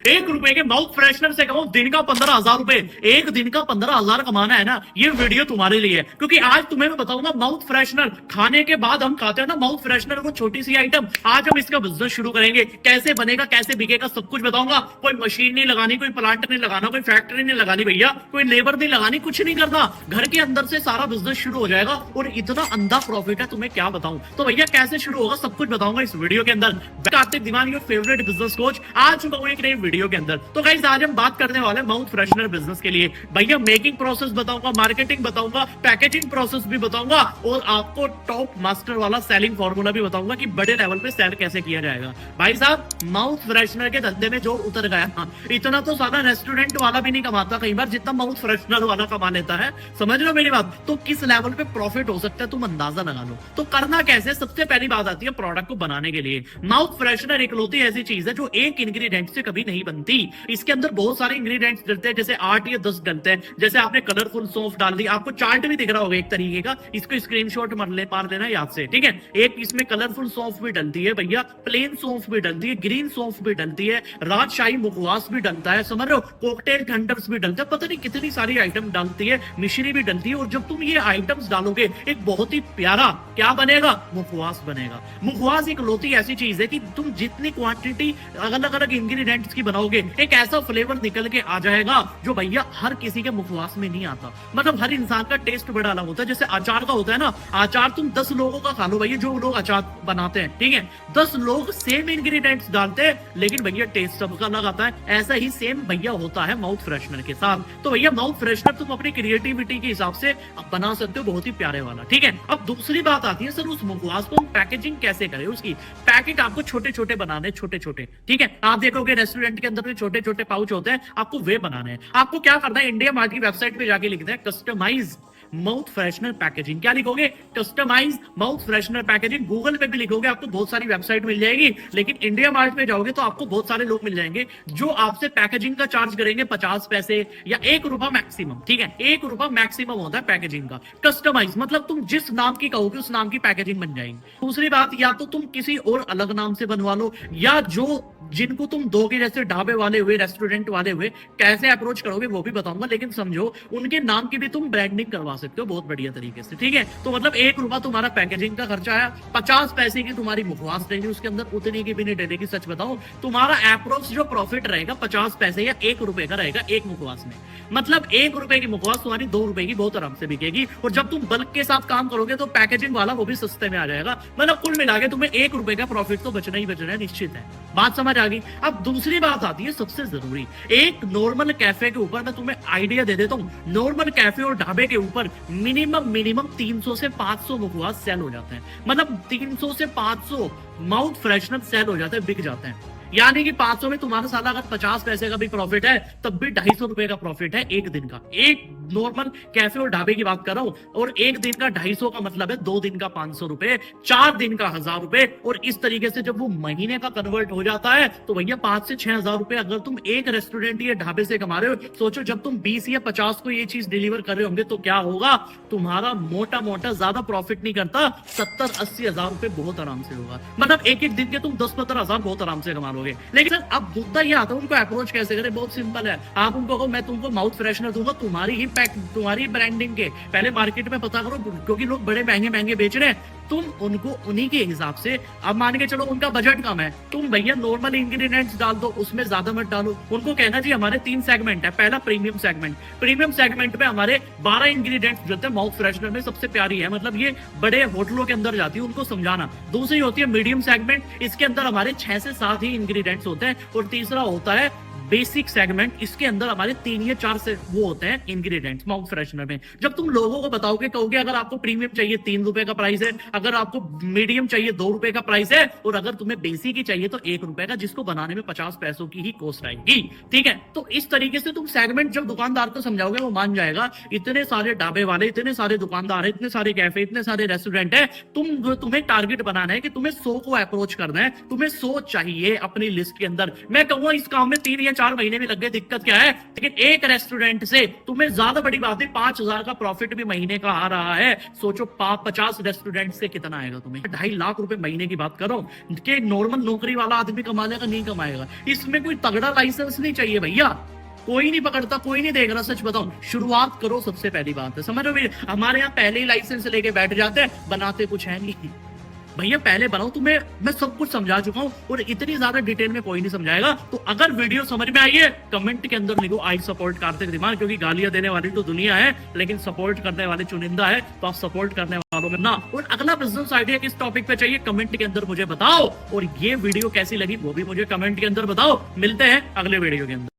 1 रुपए के mouth freshener से कहो दिन का 15,000 रुपए, एक दिन का 15,000 कमाना है ना, ये वीडियो तुम्हारे लिए है। क्योंकि आज तुम्हें मैं बताऊंगा माउथ फ्रेशनर खाने के बाद हम खाते हैं ना माउथ फ्रेशनर, वो छोटी सी आइटम, आज हम इसका बिजनेस शुरू करेंगे। कैसे बनेगा, कैसे बिकेगा, सब कुछ बताऊंगा। कोई मशीन नहीं लगानी, कोई प्लांट नहीं लगाना, कोई फैक्ट्री नहीं लगानी भैया, कोई लेबर नहीं लगानी, कुछ नहीं करना, घर के अंदर से सारा बिजनेस शुरू हो जाएगा और इतना अंधा प्रॉफिट है तुम्हें क्या बताऊं। तो भैया कैसे शुरू होगा सब कुछ बताऊंगा इस वीडियो के अंदर। कार्तिक दीवान, योर फेवरेट बिजनेस कोच, आज चुका हूं एक नई वीडियो के अंदर। तो गाइस आज हम बात करने वाले हैं माउथ फ्रेशनर बिजनेस के लिए। भैया मेकिंग प्रोसेस बताऊंगा, मार्केटिंग बताऊंगा, पैकेजिंग प्रोसेस भी बताऊंगा और आपको टॉप मास्टर वाला सेलिंग फॉर्मूला भी बताऊंगा कि बड़े लेवल पे सेल कैसे किया जाएगा। भाई साहब माउथ फ्रेशनर के धंधे में जो उतर गया, इतना तो सादा रेस्टोरेंट वाला भी नहीं कमाता कई बार जितना माउथ फ्रेशनर वाला कमा लेता है। समझ लो मेरी बात। तो किस लेवल पे प्रॉफिट हो सकता है तुम अंदाजा लगा लो। तो करना कैसे, सबसे पहली बात आती है प्रोडक्ट को बनाने के लिए। माउथ फ्रेशनर इकलौती ऐसी चीज है जो एक इंग्रेडिएंट से कभी नहीं बनती। इसके अंदर बहुत सारे इंग्रेडिएंट्स डलते हैं, जैसे 8 या 10 डलते हैं। जैसे आपने कलरफुल सौंफ डाल दी, आपको चार्ट भी दिख रहा होगा एक तरीके का, इसको स्क्रीनशॉट मार लेना याद से, ठीक है। एक इसमें कलरफुल सौंफ भी डलती है भैया, प्लेन सौंफ भी डलती है, ग्रीन सौंफ भी डलती है, राजशाही मुखवास भी डलता है, समझ रहे हो, कॉकटेल थंडर्स भी डलता है, पता नहीं कितनी सारी आइटम डलती है, मिश्री भी डलती है। और जब तुम ये आइटम्स डालोगे एक बहुत ही प्यारा क्या बनेगा, मुखवास बनेगा। मुखवास एक लोती ऐसी चीज है कि तुम जितनी क्वांटिटी अलग अलग इंग्रेडिएंट्स की बनाओगे एक ऐसा फ्लेवर निकल के आ जाएगा जो भैया हर किसी के मुखवास में नहीं आता। मतलब हर इंसान का टेस्ट बड़ा अलग होता है। जैसे अचार का होता है ना, अचार तुम 10 लोगों का खा लो भैया, जो लोग अचार बनाते हैं, ठीक है, 10 लोग सेम इंग्रेडिएंट्स डालते हैं लेकिन भैया टेस्ट सबका अलग आता है। ऐसा ही सेम भैया होता है माउथ फ्रेशनर के साथ। तो भैया माउथ फ्रेशनर तुम अपनी क्रिएटिविटी के हिसाब से बना सकते हो, बहुत ही प्यारे वाला, ठीक है। अब दूसरी बात आती है सर उस मुखवास को हम पैकेजिंग कैसे करें। उसकी पैकेट आपको छोटे छोटे बनाने, छोटे छोटे, ठीक है। आप देखोगे रेस्टोरेंट के अंदर में छोटे छोटे पाउच होते हैं, आपको वे बनाने हैं। आपको क्या करना है, इंडिया मार्ट की वेबसाइट पे जाके लिखना है कस्टमाइज माउथ फ्रेशनर पैकेजिंग। क्या लिखोगे, customise mouth freshener packaging. Google पे भी लिखोगे आपको बहुत सारी वेबसाइट मिल जाएगी, लेकिन इंडिया मार्ट पे जाओगे तो आपको बहुत सारे लोग मिल जाएंगे जो आपसे पैकेजिंग का चार्ज करेंगे 50 पैसे या 1 रुपया मैक्सिमम, ठीक है। 1 रुपया मैक्सिमम होता है पैकेजिंग का। कस्टमाइज मतलब तुम जिस नाम की कहोगे उस नाम की पैकेजिंग बन जाएगी। दूसरी बात, या तो तुम किसी और अलग नाम से बनवा लो, या जो जिनको तुम दोगे जैसे ढाबे वाले हुए, रेस्टोरेंट वाले हुए, कैसे अप्रोच करोगे वो भी बताऊंगा। लेकिन समझो उनके नाम की भी तुम ब्रांडिंग करवा सकते हो बहुत बढ़िया तरीके से, ठीक है। तो मतलब 1 रुपया तुम्हारा पैकेजिंग का खर्चा है, 50 पैसे की तुम्हारी मुखवास रहेगी उसके अंदर, उतनी की भी नहीं डलेगी। सच बताओ तुम्हारा अप्रोक्स जो प्रॉफिट रहेगा 50 पैसे या 1 रुपए का रहेगा एक मुखवास में। मतलब 1 रुपए की मुखवास तुम्हारी 2 रुपए की बहुत आराम से बिकेगी। और जब तुम बल्क के साथ काम करोगे तो पैकेजिंग वाला वो भी सस्ते में आ जाएगा। मतलब कुल मिला के तुम्हें 1 रुपए का प्रॉफिट तो बचना ही बचना है, निश्चित है। बात समझ आ गई। अब दूसरी बात आती है सबसे जरूरी, एक नॉर्मल कैफे के ऊपर मैं तुम्हें आइडिया दे देता हूं। नॉर्मल कैफे और ढाबे के ऊपर मिनिमम 300 से 500 मुखवास सेल हो जाते हैं। मतलब 300 से 500 माउथ फ्रेशनर सेल हो जाते हैं, बिक जाते हैं। यानी कि 500 में तुम्हारा साला अगर 50 पैसे का भी प्रॉफिट है तब भी 250 रुपए का प्रॉफिट है एक दिन का। एक नॉर्मल कैफे और ढाबे की बात कर रहा हूं। और एक दिन का 250 का मतलब है 2 दिन का 500 रुपए, 4 दिन का 1000 रुपए। और इस तरीके से जब वो महीने का कन्वर्ट हो जाता है तो भैया 5 से 6 हजार रुपए अगर तुम एक रेस्टोरेंट या ढाबे से कमा रहे हो, सोचो जब तुम 20 या 50 को ये चीज डिलीवर कर रहे होंगे तो क्या होगा। तुम्हारा मोटा मोटा ज्यादा प्रॉफिट नहीं करता, 70-80 हजार रुपए बहुत आराम से होगा। मतलब एक एक दिन के तुम 10-15 हजार बहुत आराम से कमा। लेकिन सर अब मुद्दा ये आता है उनको अप्रोच कैसे करें। बहुत सिंपल है, आप उनको कहो मैं तुमको माउथ फ्रेशनर दूंगा तुम्हारी ही पैक, तुम्हारी ब्रांडिंग के। पहले मार्केट में पता करो, क्योंकि लोग बड़े महंगे महंगे बेच रहे हैं। तुम उनको उन्हीं के हिसाब से, अब मान के चलो उनका बजट कम है, तुम भैया नॉर्मल इंग्रेडिएंट्स डाल दो, उसमें ज्यादा मत डालो। उनको कहना जी हमारे 3 सेगमेंट है। पहला प्रीमियम सेगमेंट, प्रीमियम सेगमेंट में हमारे 12 इंग्रेडिएंट्स जो है माउथ फ्रेशनर में सबसे प्यारी है, मतलब ये बड़े होटलों के अंदर जाती है, उनको समझाना। दूसरी होती है मीडियम सेगमेंट, इसके अंदर हमारे 6 से 7 ही इंग्रेडिएंट्स होते हैं। और तीसरा होता है बेसिक सेगमेंट, इसके अंदर हमारे 3 या 4 से वो होते हैं इंग्रेडिएंट्स माउथ फ्रेशनर में। जब तुम लोगों को बताओगे, कहोगे अगर आपको प्रीमियम चाहिए 3 रुपए का प्राइस है, अगर आपको मीडियम चाहिए 2 रुपए का प्राइस है, और अगर तुम्हें बेसिक ही चाहिए तो 1 रुपए का, जिसको बनाने में 50 पैसों की ही कॉस्ट आएगी, ठीक है। तो इस तरीके से तुम सेगमेंट जब दुकानदार को समझाओगे वो मान जाएगा। इतने सारे ढाबे वाले, इतने सारे दुकानदार है, इतने सारे कैफे, इतने सारे रेस्टोरेंट है, तुम्हें टारगेट बनाना है कि तुम्हें 100 को अप्रोच करना है। तुम्हें 100 चाहिए अपनी लिस्ट के अंदर। मैं कहूंगा इस काम में 3 या 4 महीने भी लग गए, दिक्कत क्या है? लेकिन एक रेस्टोरेंट से तुम्हें ज्यादा बड़ी बात है 5,000 का प्रॉफिट भी महीने का आ रहा है। सोचो 50 रेस्टोरेंट से कितना आएगा तुम्हें? 2.5 लाख रुपए महीने की बात करो कि नॉर्मल नौकरी वाला आदमी कमा लेगा, नहीं कमाएगा। इसमें कोई तगड़ा लाइसेंस नहीं चाहिए भैया, कोई नहीं पकड़ता, कोई नहीं देख रहा। सच बताऊं, शुरुआत करो, सबसे पहली बात है, समझ रहे हो? हमारे यहाँ पहले ही लाइसेंस लेके बैठ जाते हैं, बनाते कुछ है नहीं। भैया पहले बनाओ, तुम्हें मैं सब कुछ समझा चुका हूं और इतनी ज्यादा डिटेल में कोई नहीं समझाएगा। तो अगर वीडियो समझ में आई है, कमेंट के अंदर लिखो आई सपोर्ट कार्तिक धीमान, क्योंकि गालियां देने वाली तो दुनिया है लेकिन सपोर्ट करने वाले चुनिंदा है, तो आप सपोर्ट करने वालों में ना। और अगला बिजनेस आइडिया किस टॉपिक पे चाहिए कमेंट के अंदर मुझे बताओ, और ये वीडियो कैसी लगी वो भी मुझे कमेंट के अंदर बताओ। मिलते हैं अगले वीडियो के अंदर।